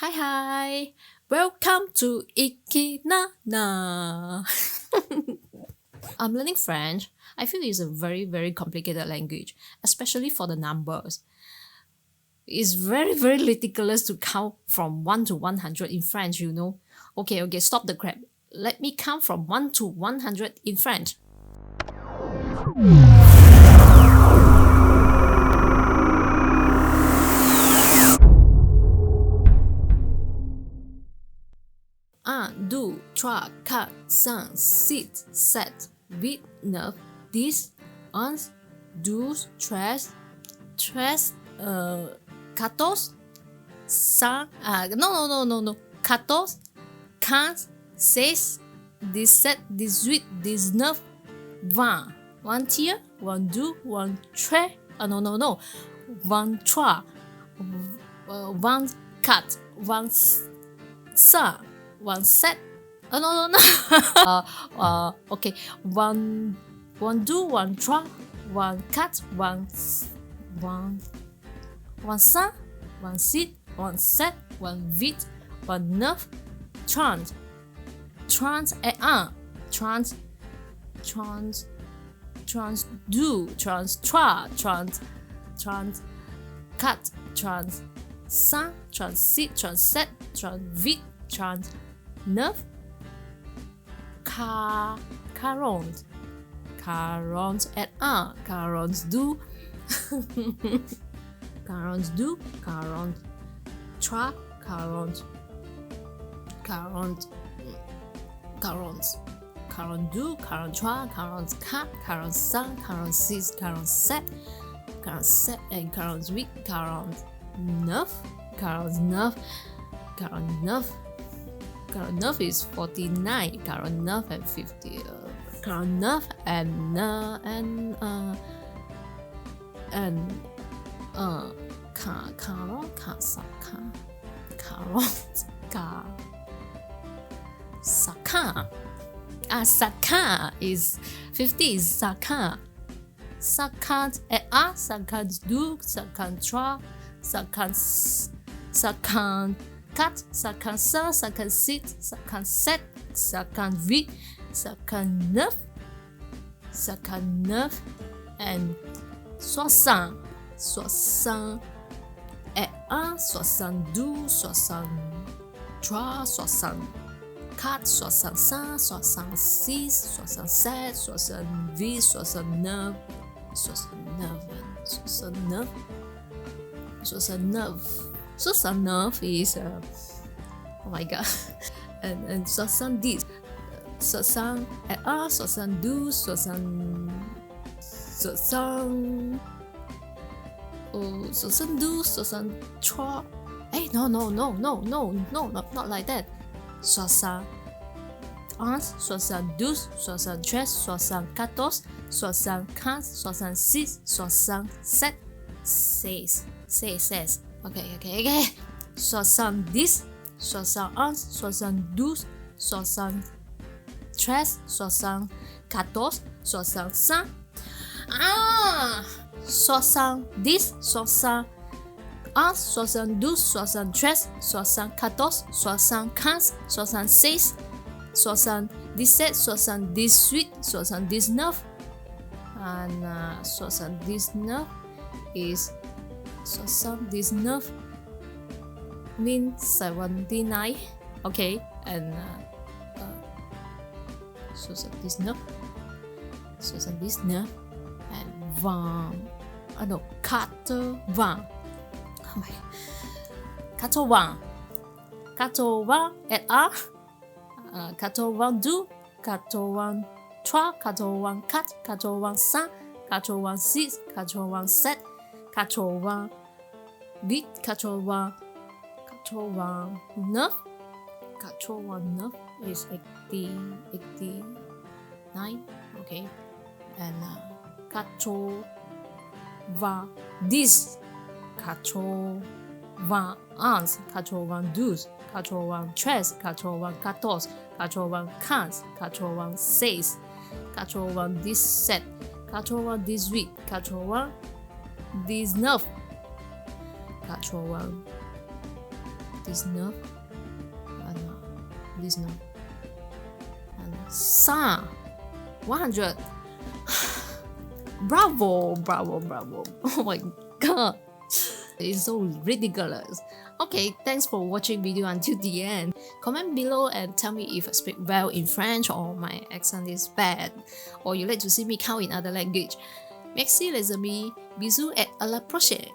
Hi, welcome to IkkiNana. I'm learning French. I feel it's a very complicated language, especially for the numbers. It's very ridiculous to count from 1 to 100 in French. Okay, stop the crap. Let me count from 1 to 100 in French. Un, deux, trois, quatre, cinq, six, sept, huit, neuf, dix, onze, douze, treize, quatorze, cinq, non, 14, 15, 16, 17, 18, 19, 20. One tier, one deux, one trois, no, one trois, one quatre, one cinq, one set. No. Okay. One deux, one trois, one quatre, one cinq, one six, one sept, one huit, one neuf, 30, 31, 30, 32, 33, 34, 35, 36, 37, 38, 39, 40, 41, 42, 42, 43, 40, 42, 43, 44, 45, 46, 47, 47 and 48, 49, 49 is 49, 49 and 50, 49 and 50 is 50 is Cinquante. Cinquante et un, 52, 53, 54, 55, 56, 57, 58, 59, 59 and 60. 60 et un, 62, 63, 64, 65, 66, 67, 68, 69, 69 is oh my god. and 70, 60 et un, 72, 72, 63. Hey, no, not like that. 61, 72, 73, 74, 75, 66, 67, 6. Okay. 70, 71, 72, 73, 74, 65. 70, 71, 72, 73, 74, 75, 66, 77, 78, 79. And 79 is 79 means 79. Okay, and 79 and 20. Quatre, 20. Oh my god. 80 et un, 82, 83, 84, 85, 86, 87, 88, 89 is 89. Okay, and 90, 91, 92, 93, 94, 95, 96, 97, 98, 99, 100, 19. 100. Bravo. Oh my god. It's so ridiculous. Okay, thanks for watching video until the end. Comment below and tell me if I speak well in French or my accent is bad, or you like to see me count in other language. Merci les amis. Bisous et à la prochaine.